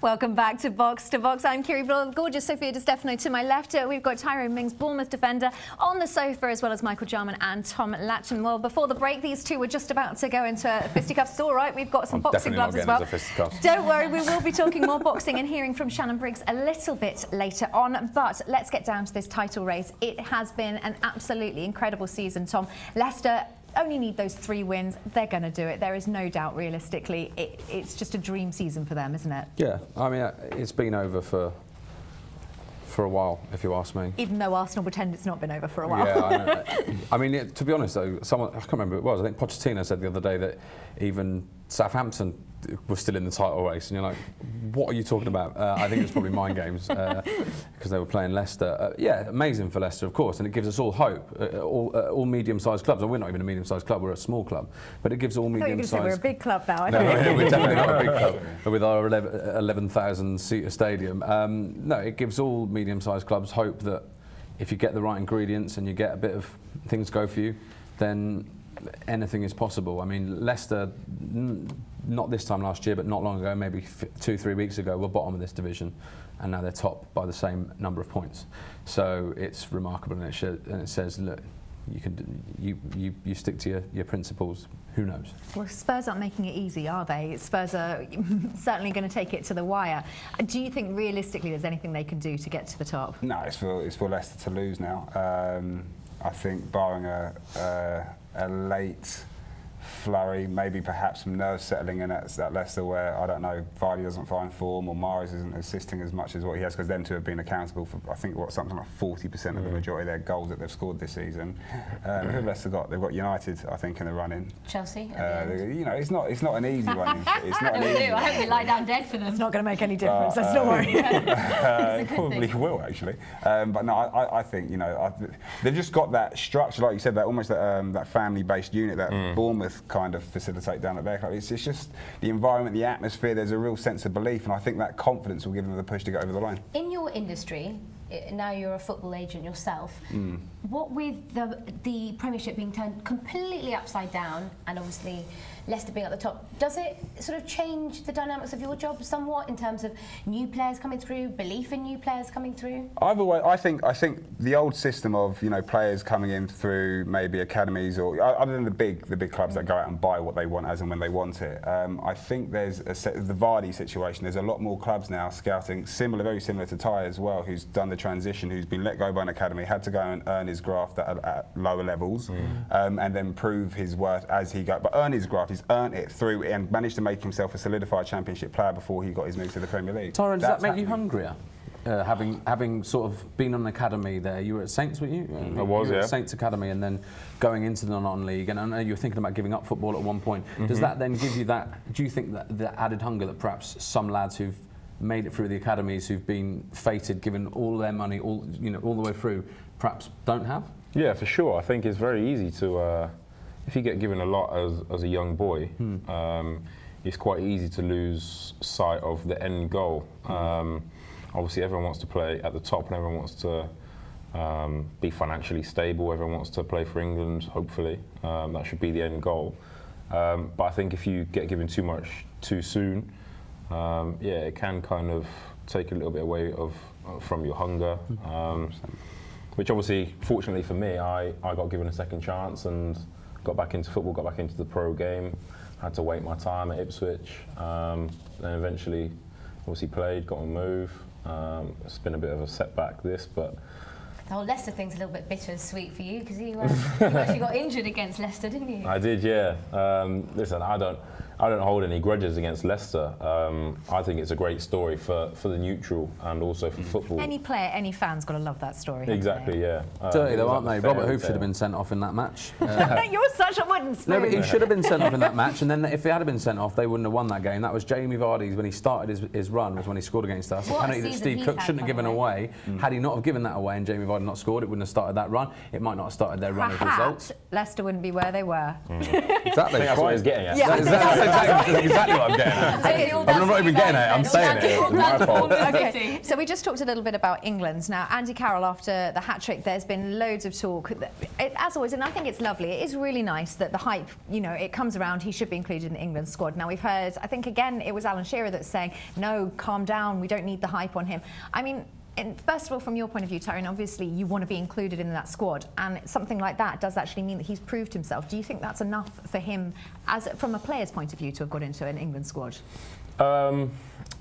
Welcome back to Box to Box. I'm Kiri Bloll, gorgeous Sophia Di Stefano to my left. We've got Tyrone Mings, Bournemouth defender, on the sofa, as well as Michael Jarman and Tom Latcham. Well, before the break, these two were just about to go into fisticuffs. It's all right, we've got some boxing gloves as well. Don't worry, we will be talking more boxing and hearing from Shannon Briggs a little bit later on. But let's get down to this title race. It has been an absolutely incredible season, Tom. Leicester only need those 3 wins. They're going to do it. There is no doubt, realistically. It's just a dream season for them, isn't it? Yeah, I mean, it's been over for a while, if you ask me. Even though Arsenal pretend it's not been over for a while. Yeah, I know. I mean, to be honest, though, someone, I can't remember who it was, I think Pochettino said the other day that even Southampton was still in the title race, and you're like, what are you talking about? I think it was probably mind games, because they were playing Leicester. Yeah, amazing for Leicester, of course, and it gives us all hope. All medium-sized clubs, and we're not even a medium-sized club, we're a small club, but it gives all medium-sized... We're a big club now, I know. No, we're definitely not a big club, with our 11,000-seater stadium. No, it gives all medium-sized clubs hope that if you get the right ingredients and you get a bit of things go for you, then anything is possible. I mean, Leicester, not this time last year, but not long ago, maybe 2-3 weeks ago, were bottom of this division, and now they're top by the same number of points. So it's remarkable, and it says, look, you stick to your principles. Who knows? Well, Spurs aren't making it easy, are they? Spurs are certainly going to take it to the wire. Do you think realistically there's anything they can do to get to the top? No, it's for Leicester to lose now. I think barring a late flurry, maybe perhaps some nerves settling in at Leicester where, I don't know, Vardy doesn't find form or Mahrez isn't assisting as much as what he has, because them two have been accountable for, I think, something like 40% of the majority of their goals that they've scored this season. Who have Leicester got? They've got United, I think, in the running. Chelsea. You know, it's not an easy one. It's not an easy one. I hope we lie down dead for them. It's not going to make any difference, let's not worry. It probably will, actually. But no, I think, you know, they've just got that structure, like you said, that almost that family-based unit that Bournemouth kind of facilitate down at their club. It's just the environment, the atmosphere, there's a real sense of belief, and I think that confidence will give them the push to get over the line. In your industry, now you're a football agent yourself, what with the Premiership being turned completely upside down, and obviously Leicester being at the top, does it sort of change the dynamics of your job somewhat in terms of new players coming through, belief in new players coming through? I think the old system of, you know, players coming in through maybe academies, or other than the big clubs that go out and buy what they want as and when they want it. I think there's the Vardy situation. There's a lot more clubs now scouting, very similar to Ty as well, who's done the transition, who's been let go by an academy, had to go and earn his graft at lower levels, and then prove his worth as he goes. But earn his graft, he's earned it through and managed to make himself a solidified Championship player before he got his move to the Premier League. Tyrone, does that make you hungrier? Having sort of been on an academy there, you were at Saints, weren't you? I was, you were yeah. At Saints Academy, and then going into the non-league, and I know you were thinking about giving up football at one point. Does that then give you that? Do you think that the added hunger that perhaps some lads who've made it through the academies, who've been fated, given all their money, all the way through, perhaps don't have? Yeah, for sure. I think it's very easy to, if you get given a lot as a young boy, it's quite easy to lose sight of the end goal. Obviously, everyone wants to play at the top, and everyone wants to be financially stable. Everyone wants to play for England, hopefully. That should be the end goal. But I think if you get given too much too soon, yeah, it can kind of take a little bit away from your hunger. Which obviously, fortunately for me, I got given a second chance and got back into football, got back into the pro game. Had to wait my time at Ipswich, then eventually obviously played, got a move. It's been a bit of a setback this, but... The whole Leicester thing's a little bit bittersweet for you, because you actually got injured against Leicester, didn't you? I did, yeah. Listen, I don't hold any grudges against Leicester. I think it's a great story for the neutral and also for football. Any player, any fan's got to love that story. Exactly, yeah. Dirty though, aren't they? Robert Hoof should have been sent off in that match. You're such a wooden spoon. No, but he should have been sent off in that match, and then if he had been sent off, they wouldn't have won that game. That was Jamie Vardy's, when he started his run, was when he scored against us. A penalty that Steve Cook shouldn't have given away. Had he not have given that away and Jamie Vardy not scored, it wouldn't have started that run. It might not have started their run as a result. Leicester wouldn't be where they were. Exactly. That's what he's getting at. Yeah, That's exactly what I'm getting at. Okay, I'm not even getting at it, I'm saying it. It's my fault. Okay, so we just talked a little bit about England. Now, Andy Carroll, after the hat-trick, there's been loads of talk. As always, and I think it's lovely, it is really nice that the hype, you know, it comes around, he should be included in the England squad. Now, we've heard, I think, again, it was Alan Shearer that's saying, no, calm down, we don't need the hype on him. I mean, first of all, from your point of view, Tyrone, obviously you want to be included in that squad, and something like that does actually mean that he's proved himself. Do you think that's enough for him, from a player's point of view, to have got into an England squad? I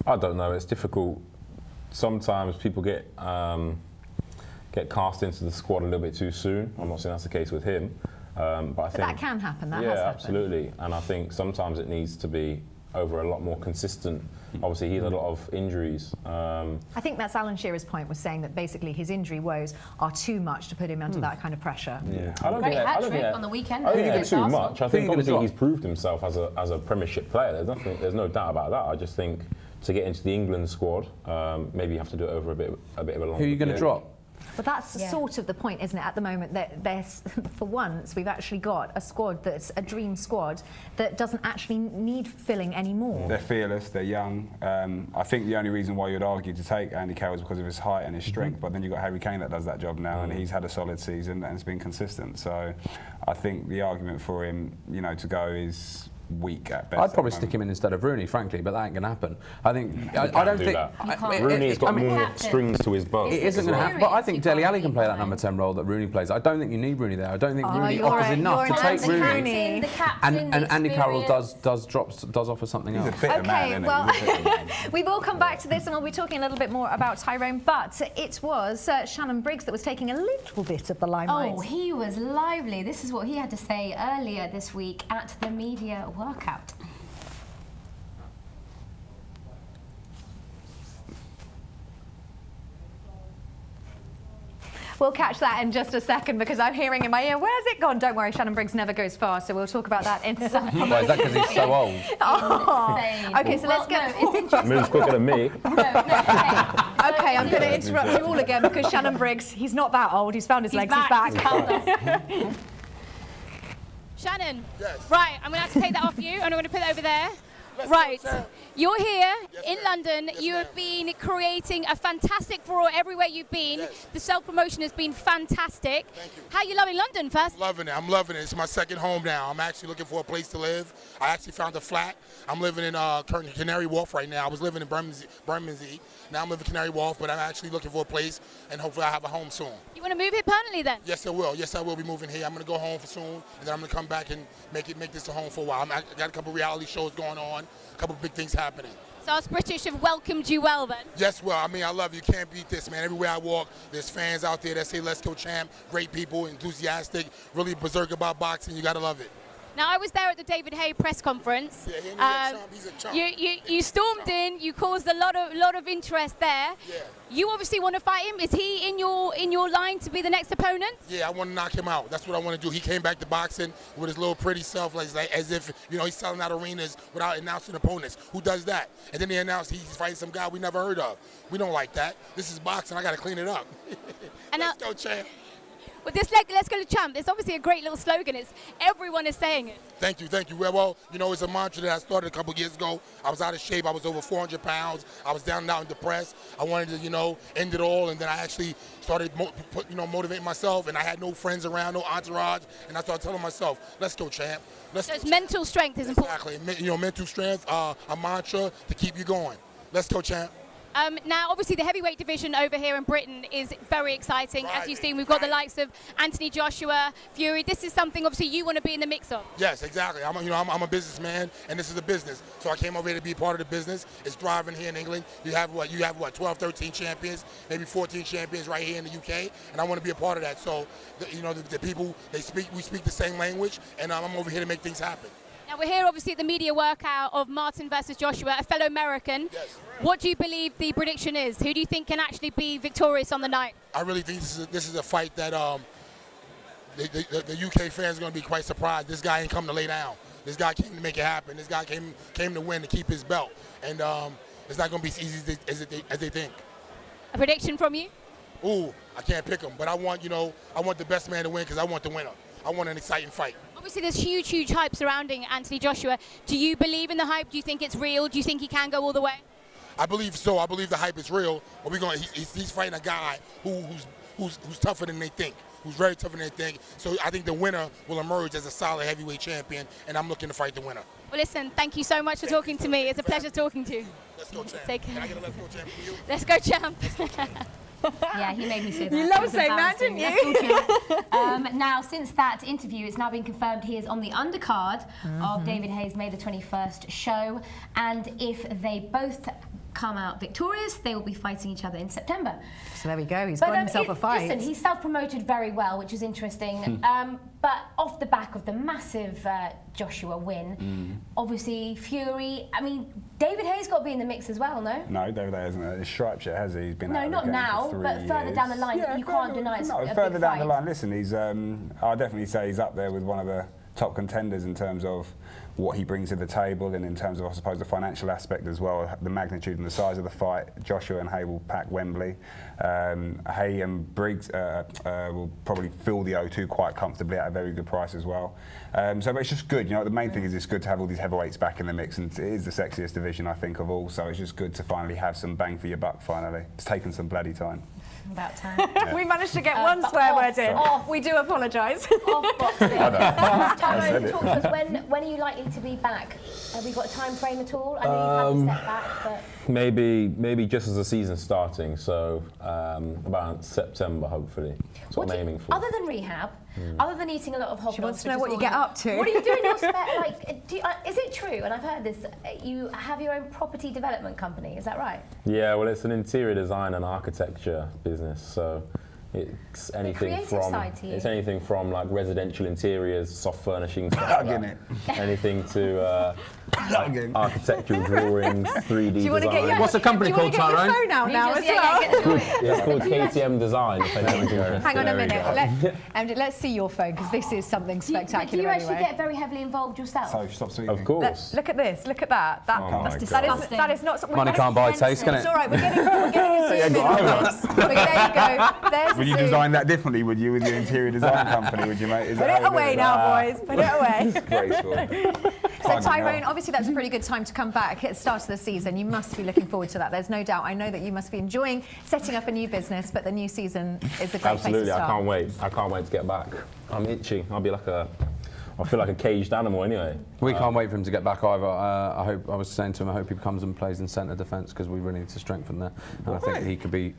don't know. It's difficult. Sometimes people get cast into the squad a little bit too soon. I'm not saying that's the case with him, but I think that can happen. That yeah, has happened. absolutely. And I think sometimes it needs to be over a lot more consistent. Obviously, he had a lot of injuries. I think that's Alan Shearer's point, was saying that basically his injury woes are too much to put him under that kind of pressure. Yeah. Great hat-trick on the weekend. I don't think it's too much. I think obviously drop? he's proved himself as a Premiership player. There's no doubt about that. I just think to get into the England squad, maybe you have to do it over a bit of a longer. Who are you going to drop? But that's sort of the point, isn't it, at the moment, that there's, for once, we've actually got a squad that's a dream squad that doesn't actually need filling anymore. They're fearless, they're young. I think the only reason why you'd argue to take Andy Carroll is because of his height and his strength, but then you've got Harry Kane that does that job now, and he's had a solid season and it's been consistent. So I think the argument for him, you know, to go is weak at best. I'd probably stick him in instead of Rooney, frankly, but that ain't going to happen. I think I don't think Rooney's got more strings to his bow. It isn't going to happen. But I think Dele Alli can play that number 10 role that Rooney plays. I don't think you need Rooney there. I don't think Rooney offers enough to take Rooney. And Andy Carroll does offer something else. Okay, well, we will come back to this and we'll be talking a little bit more about Tyrone, but it was Shannon Briggs that was taking a little bit of the limelight. Oh, he was lively. This is what he had to say earlier this week at the media workout. We'll catch that in just a second because I'm hearing in my ear, where's it gone? Don't worry, Shannon Briggs never goes far, so we'll talk about that in a second. Why, is that because he's so old? Oh. Okay, so let's go. No, it's interesting. Moves quicker than me. Okay, I'm going to interrupt you all again because Shannon Briggs, he's not that old. He's found his legs. He's back. Shannon, yes. Right, I'm going to have to take that off you and I'm going to put it over there. Right, you're here in London. You have been creating a fantastic furore everywhere you've been. The self-promotion has been fantastic. Thank you. How are you loving London first? Loving it. I'm loving it. It's my second home now. I'm actually looking for a place to live. I actually found a flat. I'm living in Canary Wharf right now. I was living in Bermondsey. Now I'm living in Canary Wharf, but I'm actually looking for a place, and hopefully I'll have a home soon. You want to move here permanently then? Yes, I will. Yes, I will be moving here. I'm going to go home for soon, and then I'm going to come back and make this a home for a while. I got a couple reality shows going on, a couple big things happening. So us British have welcomed you well then? Yes, well, I mean, I love you. Can't beat this, man. Everywhere I walk, there's fans out there that say, let's go champ. Great people, enthusiastic, really berserk about boxing. You got to love it. Now, I was there at the David Hay press conference. Yeah, he's a chump. You stormed in. You caused a lot of interest there. Yeah. You obviously want to fight him. Is he in your line to be the next opponent? Yeah, I want to knock him out. That's what I want to do. He came back to boxing with his little pretty self, like as if he's selling out arenas without announcing opponents. Who does that? And then he announced he's fighting some guy we never heard of. We don't like that. This is boxing. I got to clean it up. And let's go, champ. With this let's go to champ. It's obviously a great little slogan. Everyone is saying it. Thank you. Well, it's a mantra that I started a couple years ago. I was out of shape. I was over 400 pounds. I was down and out and depressed. I wanted to, end it all, and then I actually started, motivating myself, and I had no friends around, no entourage, and I started telling myself, let's go, champ. So it's mental strength is important. Exactly. Mental strength, a mantra to keep you going. Let's go, champ. Now, obviously, the heavyweight division over here in Britain is very exciting. As you've seen, we've got the likes of Anthony Joshua, Fury. This is something, obviously, you want to be in the mix of. Yes, exactly. I'm a businessman, and this is a business. So I came over here to be part of the business. It's thriving here in England. You have 12, 13 champions, maybe 14 champions right here in the UK, and I want to be a part of that. So, the people, we speak the same language, and I'm over here to make things happen. Now, we're here, obviously, at the media workout of Martin versus Joshua, a fellow American. Yes. What do you believe the prediction is? Who do you think can actually be victorious on the night? I really think this is a fight that the UK fans are going to be quite surprised. This guy ain't come to lay down. This guy came to make it happen. This guy came to win, to keep his belt. And it's not going to be as easy as they think. A prediction from you? Ooh, I can't pick him, but I want the best man to win because I want the winner. I want an exciting fight. Obviously, there's huge hype surrounding Anthony Joshua. Do you believe in the hype? Do you think it's real? Do you think he can go all the way? I believe so. I believe the hype is real. But he's fighting a guy who's tougher than they think, who's very tougher than they think. So I think the winner will emerge as a solid heavyweight champion, and I'm looking to fight the winner. Well, listen, thank you so much for talking to me. It's a pleasure talking to you. Let's go, champ. Take care. Can I get a let's go, champ from you? Let's go, champ. Yeah, he made me say that. You love saying that, didn't you? Now, since that interview, it's now been confirmed he is on the undercard of David Hayes' May the 21st show. And if they both come out victorious, they will be fighting each other in September. So there we go, he's got himself a fight. Listen, he's self-promoted very well, which is interesting. But off the back of the massive Joshua win, obviously Fury, I mean, David Hayes got to be in the mix as well, no? No, David Hayes hasn't. It's Shropshire, has he? He's been out of the not game now, for 3 but further years. down the line, you can't deny it's a big further down fight. the line, listen, he's, I'll definitely say he's up there with one of the top contenders in terms of what he brings to the table, and in terms of, I suppose, the financial aspect as well, the magnitude and the size of the fight. Joshua and Hay will pack Wembley. Hay and Briggs will probably fill the O2 quite comfortably at a very good price as well. So but it's just good, you know, the main thing is it's good to have all these heavyweights back in the mix, and it is the sexiest division, I think, of all, so it's just good to finally have some bang for your buck finally. It's taken some bloody time. About time. Yeah. We managed to get one swear word in. We do apologise. Tyrone, talk to us. When are you likely to be back? Have we got a time frame at all? I know you've had a setback, but maybe just as the season's starting, so about September, hopefully. That's what I'm aiming for. Other than rehab, other than eating a lot of hot dogs, she wants to know what you get up to. What do you do in your spare? Like, is it true? And I've heard this. You have your own property development company. Is that right? Yeah, well, it's an interior design and architecture business, so it's anything from like residential interiors, soft furnishings, anything to architectural drawings, 3D design. What's the company called, Tyrone? It's called KTM Design. Hang on a minute. Let's see your phone, because this is something spectacular. Do you actually get very heavily involved yourself? So stop speaking. Of course. Look at this. Look at that. That's disgusting. That is not. Money can't buy taste, can it? It's all right. We're getting a zoom in. There you go. There's Would you design that differently, would you, with your interior design company, would you, mate? Put it away now, boys. Put it away. Graceful. So Tyrone, obviously that's a pretty good time to come back at the start of the season. You must be looking forward to that. There's no doubt. I know that you must be enjoying setting up a new business, but the new season is a great place to Absolutely, start. I can't wait. I can't wait to get back. I'm itching. I feel like a caged animal anyway. We can't wait for him to get back either. I was saying to him, I hope he comes and plays in centre defence, because we really need to strengthen there. And I think he could be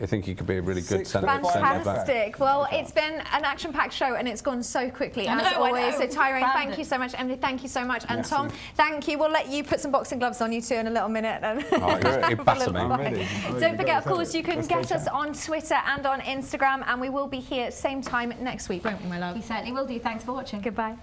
a really good centre back. Fantastic. Well, it's been an action-packed show, and it's gone so quickly, as always. So Tyrone, thank you so much. Emily, thank you so much. And Tom, thank you. We'll let you put some boxing gloves on you two in a little minute. And don't forget, of course, you can get us on Twitter and on Instagram, and we will be here same time next week, won't we, my love? We certainly will do. Thanks for watching. Goodbye.